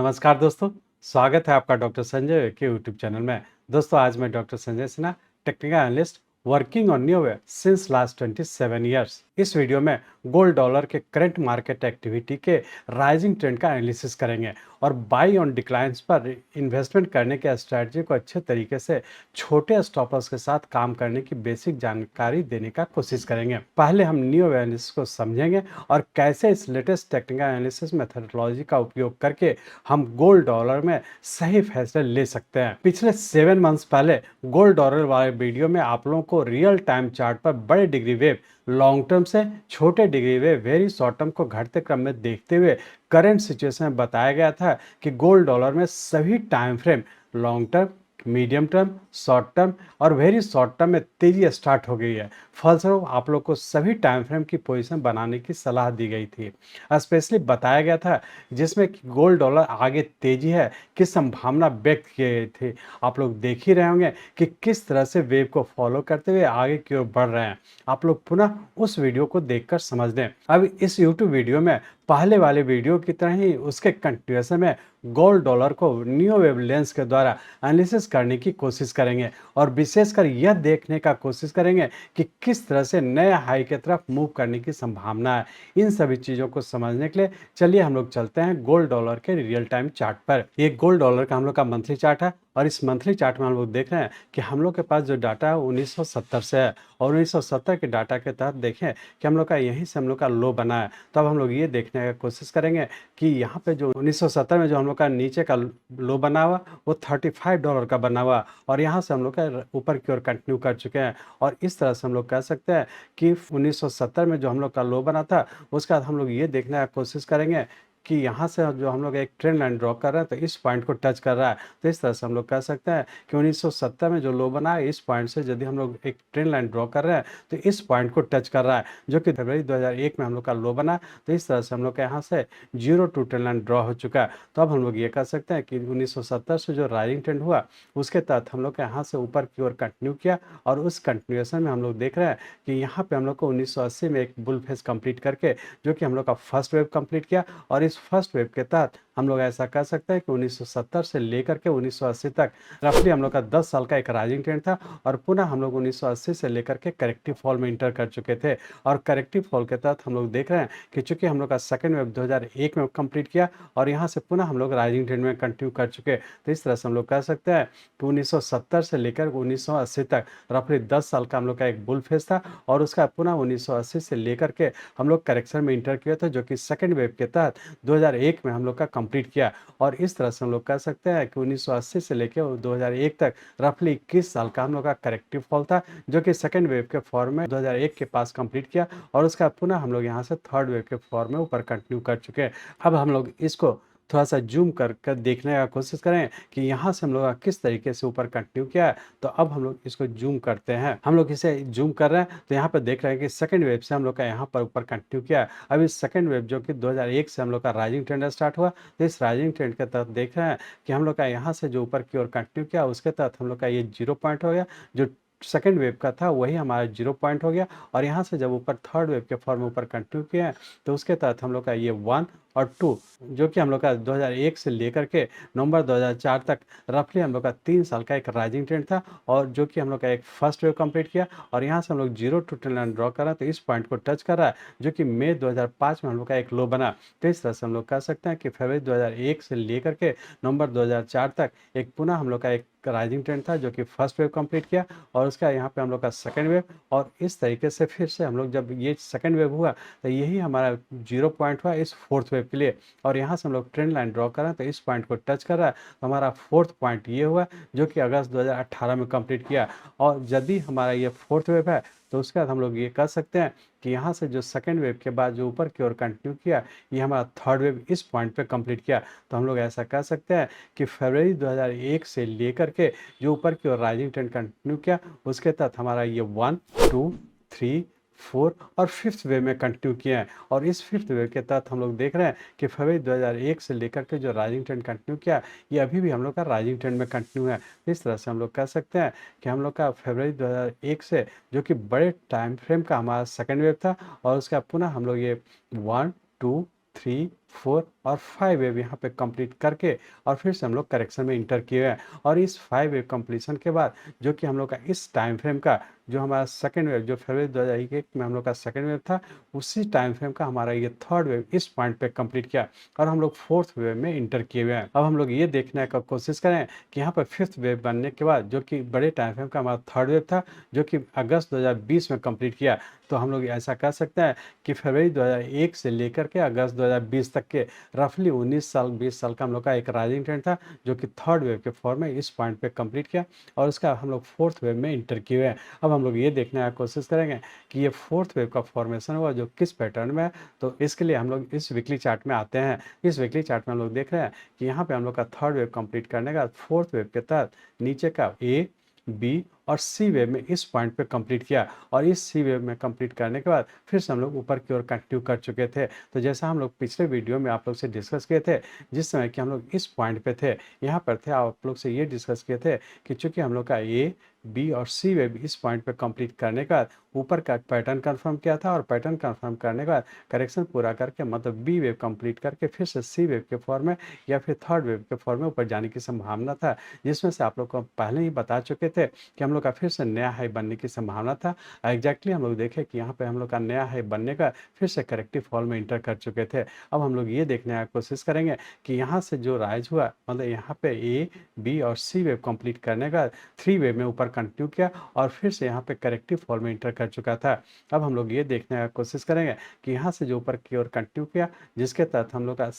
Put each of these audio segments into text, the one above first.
नमस्कार दोस्तों, स्वागत है आपका डॉक्टर संजय के यूट्यूब चैनल में। दोस्तों आज मैं doctor Sanjay Sinha, technical analyst working on newware since last 27 years. इस वीडियो में गोल्ड डॉलर के करंट मार्केट एक्टिविटी के राइजिंग ट्रेंड का एनालिसिस करेंगे और बाई ऑन डिक्लाइंस पर इन्वेस्टमेंट करने के स्ट्रेटजी को अच्छे तरीके से छोटे स्टॉपर्स के साथ काम करने की बेसिक जानकारी देने का कोशिश करेंगे। पहले हम न्यू एनालिसिस को समझेंगे और कैसे इस लेटेस्ट टेक्निकल एनालिसिस मेथडोलॉजी का उपयोग करके हम गोल्ड डॉलर में सही फैसले ले सकते हैं। पिछले 7 मंथ्स पहले गोल्ड डॉलर वाले वीडियो में आप लोगों को रियल टाइम चार्ट पर बड़े डिग्री वेव लॉन्ग टर्म से छोटे degree wave very short term को घटते क्रम में देखते हुए करंट सिचुएशन में बताया गया था कि गोल्ड डॉलर में सभी time frame long term, medium term, short term और वेरी शॉर्ट टर्म में तेजी स्टार्ट हो गई है। फलस्वरूप आप लोग को सभी टाइम फ्रेम की पोजीशन बनाने की सलाह दी गई थी। स्पेशली बताया गया था जिसमें कि गोल्ड डॉलर आगे तेजी है की संभावना व्यक्त की गई थी। आप लोग देख ही रहे होंगे कि किस तरह से वेव को फॉलो करते हुए आगे की ओर बढ़ रहे हैं। आप लोग पुनः उस वीडियो को देखकर समझ लें। अब इस यूट्यूब वीडियो में पहले वाले वीडियो की तरह ही उसके कंटिन्यूएशन में गोल्ड डॉलर को न्यू वेव लेंस के द्वारा एनालिसिस करने की कोशिश करेंगे और विशेषकर यह देखने का कोशिश करेंगे कि किस तरह से नए हाई की तरफ मूव करने की संभावना है। इन सभी चीज़ों को समझने के लिए चलिए हम लोग चलते हैं गोल्ड डॉलर के रियल टाइम चार्ट पर। ये गोल्ड डॉलर का हम लोग का मंथली चार्ट है और इस मंथली चार्ट में हम लोग देख रहे हैं कि हम लोग के पास जो डाटा है 1970 से है और 1970 के डाटा के तहत देखें कि हम लोग का यहीं से हम लोग का लो बना है। तब हम लोग ये देखने का कोशिश करेंगे कि यहाँ पे जो 1970 में जो हम लोग का नीचे का लो बना हुआ वो $35 का बना हुआ और यहाँ से हम लोग का ऊपर की ओर कंटिन्यू कर चुके हैं। और इस तरह से हम लोग कह सकते हैं कि 1970 में जो हम लोग का लो बना था उसके बाद हम लोग ये देखने का कोशिश करेंगे कि यहाँ से जो हम लोग एक ट्रेंड लाइन ड्रॉ कर रहे हैं तो इस पॉइंट को टच कर रहा है। तो इस तरह से हम लोग कह सकते हैं कि 1970 में जो लो बना है इस पॉइंट से यदि हम लोग एक ट्रेंड लाइन ड्रॉ कर रहे हैं तो इस पॉइंट को टच कर रहा है जो कि फरवरी 2001 में हम लोग का लो बना। तो इस तरह से हम लोग का यहाँ से 0 टू ट्रेंड लाइन ड्रॉ हो चुका है। तो अब हम लोग ये कह सकते हैं कि 1970 से जो राइजिंग ट्रेंड हुआ उसके तहत हम लोग का यहाँ से ऊपर की ओर कंटिन्यू किया और उस कंटिन्यूएशन में हम लोग देख रहे हैं कि यहाँ पे हम लोग को 1980 में एक बुल फेस कंप्लीट करके जो कि हम लोग का फर्स्ट वेव कंप्लीट किया और इस फर्स्ट वेव के तहत हम लोग ऐसा कह सकते हैं कि 1970 से लेकर के 1980 तक रफली हम लोग का 10 साल का एक राइजिंग ट्रेंड था और पुनः हम लोग 1980 से लेकर के करेक्टिव फॉल में इंटर कर चुके थे। और करेक्टिव फॉल के तहत हम लोग देख रहे हैं कि चूंकि हम लोग का सेकंड वेव 2001 में कंप्लीट किया और यहाँ से पुनः हम लोग राइजिंग ट्रेंड में कंटिन्यू कर चुके। तो इस तरह से हम लोग कह सकते हैं कि 1970 से लेकर 1980 तक रफली 10 साल का हम लोग का एक बुल फेज था और उसका पुनः 1980 से लेकर के हम लोग करेक्शन में इंटर किया था जो कि सेकंड वेव के तहत 2001 में हम लोग का कंप्लीट किया। और इस तरह से हम लोग कह सकते हैं कि 1980 से लेकर 2001 तक रफली 21 साल का हम लोग का करेक्टिव फॉल था जो कि सेकंड वेव के फॉर्म में 2001 के पास कंप्लीट किया और उसका पुनः हम लोग यहाँ से थर्ड वेव के फॉर्म में ऊपर कंटिन्यू कर चुके हैं। अब हम लोग इसको थोड़ा सा जूम कर कर देखने का कोशिश करें कि यहाँ से हम लोग किस तरीके से ऊपर कंटिन्यू किया है। तो अब हम लोग इसको जूम करते हैं। हम लोग इसे जूम कर रहे हैं तो यहाँ पर देख रहे हैं कि सेकंड वेव से हम लोग का यहाँ पर ऊपर कंटिन्यू किया है। अब इस सेकंड वेव जो कि 2001 से हम लोग का राइजिंग ट्रेंड स्टार्ट हुआ तो इस राइजिंग ट्रेंड के तहत देख रहे हैं कि हम लोग का यहाँ से जो ऊपर की ओर कंटिन्यू किया उसके तहत हम लोग का ये 0 पॉइंट हो गया। जो सेकेंड वेव का था वही हमारा 0 पॉइंट हो गया और यहाँ से जब ऊपर थर्ड वेव के फॉर्म ऊपर कंटिन्यू किए हैं तो उसके तहत हम लोग का ये 1 और 2 जो कि हम लोग का 2001 से लेकर के नवंबर 2004 तक रफली हम लोग का 3 साल का एक राइजिंग ट्रेंड था और जो कि हम लोग का एक फर्स्ट वेव कंप्लीट किया और यहाँ से हम लोग 0 टू ट्रेंड लाइन ड्रॉ कर रहे हैं तो इस पॉइंट को टच कर रहा है जो कि मई 2005 में हम लोग का एक लो बना। तो इस तरह से हम लोग कह सकते हैं कि फरवरी 2001 से लेकर के नवंबर 2004 तक एक पुनः हम लोग का एक राइजिंग ट्रेंड था जो कि फर्स्ट वेव कंप्लीट किया और उसका यहाँ पे हम लोग का सेकंड वेव और इस तरीके से फिर से हम लोग जब ये सेकंड वेव हुआ तो यही हमारा 0 पॉइंट हुआ इस फोर्थ वेव के लिए और यहाँ से हम लोग ट्रेंड लाइन ड्रॉ कर रहे हैं तो इस पॉइंट को टच कर रहा है। तो हमारा फोर्थ पॉइंट ये हुआ जो कि अगस्त 2018 में कंप्लीट किया और यदि हमारा ये फोर्थ वेव है तो उसके बाद हम लोग ये कह सकते हैं कि यहाँ से जो सेकंड वेव के बाद जो ऊपर की ओर कंटिन्यू किया ये हमारा थर्ड वेव इस पॉइंट पे कंप्लीट किया। तो हम लोग ऐसा कह सकते हैं कि फरवरी 2001 से लेकर के जो ऊपर की ओर राइजिंग ट्रेंड कंटिन्यू किया उसके तहत हमारा ये 1, 2, 3, 4 और फिफ्थ वेव में कंटिन्यू किया है और इस फिफ्थ वेव के तहत हम लोग देख रहे हैं कि फरवरी 2001 से लेकर के जो राइजिंग ट्रेंड कंटिन्यू किया ये अभी भी हम लोग का राइजिंग ट्रेंड में कंटिन्यू है। इस तरह से हम लोग कह सकते हैं कि हम लोग का फरवरी 2001 से जो कि बड़े टाइम फ्रेम का हमारा सेकेंड वेव था और उसका पुनः हम लोग ये 1, 2, 3, 4 और 5 वेव यहाँ पे कंप्लीट करके और फिर से हम लोग करेक्शन में इंटर किए हैं। और इस 5 वेव कंप्लीशन के बाद जो कि हम लोग का इस टाइम फ्रेम का जो हमारा सेकंड वेव जो फरवरी 2021 में हम लोग का सेकंड वेव था, उसी टाइम फ्रेम का हमारा ये थर्ड वेव इस पॉइंट पे कंप्लीट किया और हम लोग फोर्थ वेव में इंटर किए हुए हैं। अब हम लोग ये देखने का कोशिश करें कि यहाँ पर फिफ्थ वेव बनने के बाद जो कि बड़े टाइम फ्रेम का हमारा थर्ड वेव था, जो कि अगस्त 2020 में कंप्लीट किया, तो हम लोग ऐसा कर सकते हैं कि फरवरी 2001 से लेकर के अगस्त 2020 तक के रफली 19 साल 20 साल का हम लोग का एक राइजिंग ट्रेंड था, जो कि थर्ड वेव के फॉर्म में इस पॉइंट पे कंप्लीट किया और उसका हम लोग फोर्थ वेव में इंटर किए हुए हैं। अब हम लोग ये देखने की कोशिश करेंगे कि ये फोर्थ वेव का फॉर्मेशन हुआ जो किस पैटर्न में है। तो इसके लिए हम लोग इस वीकली चार्ट में आते हैं। इस वीकली चार्ट में हम लोग देख रहे हैं कि यहाँ पे हम लोग का थर्ड वेव कंप्लीट करने का फोर्थ वेव के तहत नीचे का ए, बी और सी वेव में इस पॉइंट पे कंप्लीट किया और इस सी वेव में कंप्लीट करने के बाद फिर से हम लोग ऊपर की ओर कंटिन्यू कर चुके थे। तो जैसा हम लोग पिछले वीडियो में आप लोग से डिस्कस किए थे, जिस समय कि हम लोग इस पॉइंट पे थे, यहाँ पर थे, आप लोग से ये डिस्कस किए थे कि चूंकि हम लोग का ए, बी और सी वेव इस पॉइंट पे कंप्लीट करने के बाद ऊपर का पैटर्न कंफर्म किया था और पैटर्न कंफर्म करने के बाद करेक्शन पूरा करके मतलब बी वेव कंप्लीट करके फिर से सी वेव के फॉर्म में या फिर थर्ड वेव के फॉर्म में ऊपर जाने की संभावना था, जिसमें से आप लोग को पहले ही बता चुके थे कि हम लोग का फिर से नया हाई बनने की संभावना था। एग्जैक्टली हम लोग देखें कि यहाँ पे हम लोग का नया हाई बनने का फिर से करेक्टिव फॉल में इंटर कर चुके थे। अब हम लोग ये देखने की कोशिश करेंगे कि यहाँ से जो राइज हुआ मतलब यहाँ पे ए, बी और सी वेव कंप्लीट करने का थ्री वेव में ऊपर कंटिन्यू किया और फिर से यहाँ पे करेक्टिव फॉल में इंटर कर चुका था। अब हम लोग ये देखने की कोशिश करेंगे कि यहाँ से जो ऊपर की ओर कंटिन्यू किया, जिसके तहत हम लोग का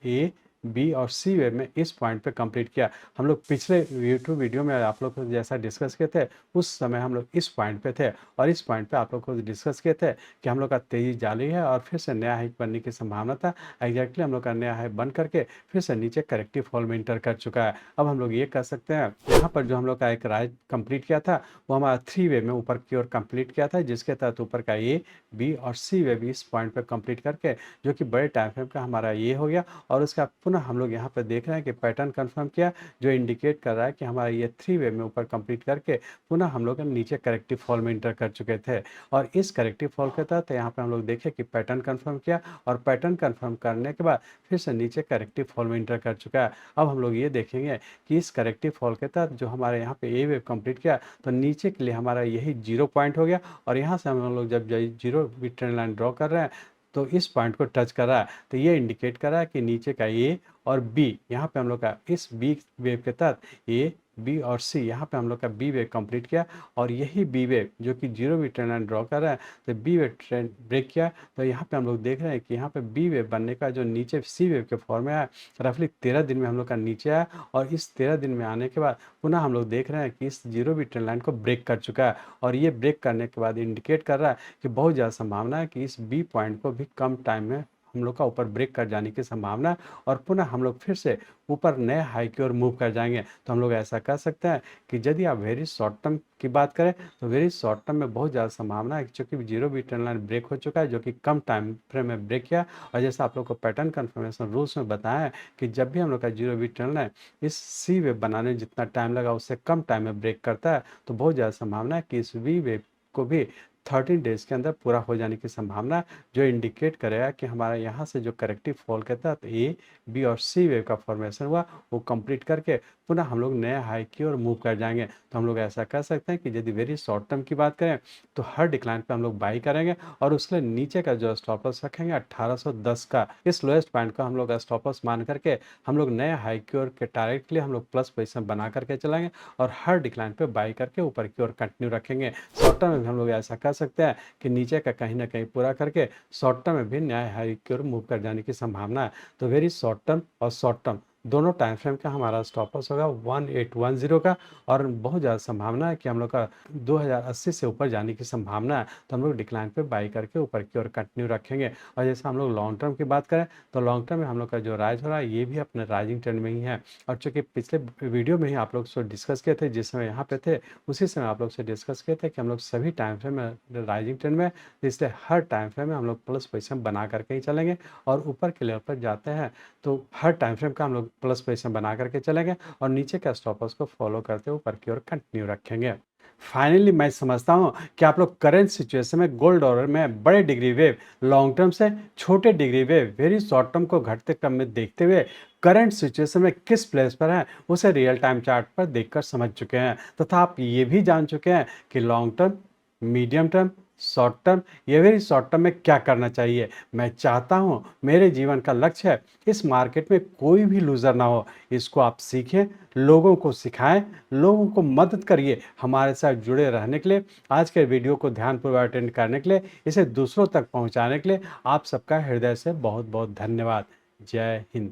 ए, बी और सी वेव में इस पॉइंट पे कंप्लीट किया। हम लोग पिछले यूट्यूब वीडियो में आप लोग को जैसा डिस्कस किए थे, उस समय हम लोग इस पॉइंट पे थे और इस पॉइंट पे आप लोग को डिस्कस किए थे कि हम लोग का तेजी जारी है और फिर से नया हाई बनने की संभावना था। एग्जैक्टली हम लोग का नया हाई बन करके फिर से नीचे करेक्टिव फॉल में इंटर कर चुका है। अब हम लोग ये कर सकते हैं, यहाँ पर जो हम लोग का एक राइज कंप्लीट किया था वो हमारा थ्री वे में ऊपर की ओर कंप्लीट किया था, जिसके तहत ऊपर का ए, बी और सी वे भी इस पॉइंट पे कंप्लीट करके जो कि बड़े टाइम फ्रेम का हमारा ये हो गया और उसका पुनः हम लोग यहाँ पे देख रहे हैं कि पैटर्न कंफर्म किया, जो इंडिकेट कर रहा है कि हमारा ये थ्री वे में ऊपर कंप्लीट करके पुनः हम लोग नीचे करेक्टिव फॉल में इंटर कर चुके थे। और इस करेक्टिव फॉल के तहत यहाँ पे हम लोग देखे कि पैटर्न कंफर्म किया और पैटर्न कंफर्म करने के बाद फिर से नीचे करेक्टिव फॉल में इंटर कर चुका है। अब हम लोग ये देखेंगे कि इस करेक्टिव फॉल के तहत जो हमारे यहाँ पे ए वेव कंप्लीट किया, तो नीचे के लिए हमारा यही जीरो पॉइंट हो गया और यहाँ से हम लोग जब जीरो भी ट्रेंड लाइन ड्रॉ कर रहे हैं तो इस पॉइंट को टच कर रहा है, तो ये इंडिकेट कर रहा है कि नीचे का ए और बी, यहाँ पे हम लोग का इस बी वेव के तहत ए, बी और सी, यहाँ पे हम लोग का बी वेव कंप्लीट किया और यही बी वेव जो कि जीरो भी ट्रेंड लाइन ड्रॉ कर रहा है, तो बी वेव ट्रेंड ब्रेक किया। तो यहाँ पे हम लोग देख रहे हैं कि यहाँ पे बी वेव बनने का जो नीचे सी वेव के फॉर्म में आया, रफली 13 दिन में हम लोग का नीचे आया और इस 13 दिन में आने के बाद पुनः हम लोग देख रहे हैं कि इस जीरो भी ट्रेंड लाइन को ब्रेक कर चुका है और ये ब्रेक करने के बाद इंडिकेट कर रहा है कि बहुत ज़्यादा संभावना है कि इस बी पॉइंट को भी कम टाइम में हम लोग का ऊपर ब्रेक कर जाने की संभावना है और पुनः हम लोग फिर से ऊपर नए हाई की ओर मूव कर जाएंगे। तो हम लोग ऐसा कर सकते हैं कि यदि आप वेरी शॉर्ट टर्म की बात करें तो वेरी शॉर्ट टर्म में बहुत ज़्यादा संभावना है, क्योंकि zero B trend line break हो चुका है जो कि कम टाइम फ्रेम में ब्रेक किया। और जैसा आप लोग को पैटर्न कन्फर्मेशन रूल्स में बताया है कि जब भी हम लोग का जीरो बी ट्रेंड लाइन इस सी वेव बनाने में जितना टाइम लगा उससे कम टाइम में ब्रेक करता है, तो बहुत ज़्यादा संभावना है कि इस वी वेव को भी 13 डेज के अंदर पूरा हो जाने की संभावना है, जो इंडिकेट करेगा कि हमारा यहाँ से जो करेक्टिव फॉल के तहत ए, बी और सी वेव का फॉर्मेशन हुआ वो कंप्लीट करके पुनः हम लोग नए हाई की ओर मूव कर जाएंगे। तो हम लोग ऐसा कर सकते हैं कि यदि वेरी शॉर्ट टर्म की बात करें तो हर डिक्लाइन पे हम लोग बाई करेंगे और उसके लिए नीचे का जो स्टॉप लॉस रखेंगे 1810 का, इस लोएस्ट पॉइंट को हम लोग स्टॉप लॉस मान करके हम लोग नए हाई की ओर के टारगेट के लिए हम लोग प्लस पोजिशन बना करके चलाएंगे और हर डिक्लाइन पे बाई करके ऊपर की ओर कंटिन्यू रखेंगे। शॉर्ट टर्म में भी हम लोग ऐसा कर सकते हैं कि नीचे का कहीं ना कहीं पूरा करके शॉर्ट टर्म में भी नया हाई की ओर मूव कर जाने की संभावना है। तो वेरी शॉर्ट टर्म और शॉर्ट टर्म दोनों टाइम फ्रेम का हमारा स्टॉप लॉस होगा 1810 का और बहुत ज़्यादा संभावना है कि हम लोग का 2080 से ऊपर जाने की संभावना है। तो हम लोग डिक्लाइन पे बाई करके ऊपर की ओर कंटिन्यू रखेंगे। और जैसे हम लोग लॉन्ग टर्म की बात करें तो लॉन्ग टर्म में हम लोग का जो राइज हो रहा है ये भी अपने राइजिंग ट्रेंड में ही है। और चूंकि पिछले वीडियो में ही आप लोग से डिस्कस किए थे, जिस समय यहाँ पे थे उसी समय आप लोग से डिस्कस किए थे कि हम लोग सभी टाइम फ्रेम में राइजिंग ट्रेंड में, इसलिए हर टाइम फ्रेम में हम लोग प्लस पोजिशन बना करके ही चलेंगे और ऊपर के लेवल पर जाते हैं तो हर टाइम फ्रेम का हम लोग प्लस पोजिशन बना करके चलेंगे और नीचे का स्टॉप लॉस को फॉलो करते हुए ऊपर की ओर कंटिन्यू रखेंगे। फाइनली मैं समझता हूँ कि आप लोग करंट सिचुएशन में गोल्ड डॉलर में बड़े डिग्री वेव लॉन्ग टर्म से छोटे degree wave very short term को घटते क्रम में देखते हुए करंट सिचुएशन में किस प्लेस पर हैं उसे रियल टाइम चार्ट पर देखकर समझ चुके हैं, तथा आप ये भी जान चुके हैं कि long term, medium term, short term, ये वेरी शॉर्ट टर्म में क्या करना चाहिए। मैं चाहता हूँ मेरे जीवन का लक्ष्य है इस मार्केट में कोई भी लूजर ना हो। इसको आप सीखें, लोगों को सिखाएं, लोगों को मदद करिए हमारे साथ जुड़े रहने के लिए। आज के वीडियो को ध्यानपूर्वक अटेंड करने के लिए, इसे दूसरों तक पहुंचाने के लिए आप सबका हृदय से बहुत बहुत धन्यवाद। जय हिंद।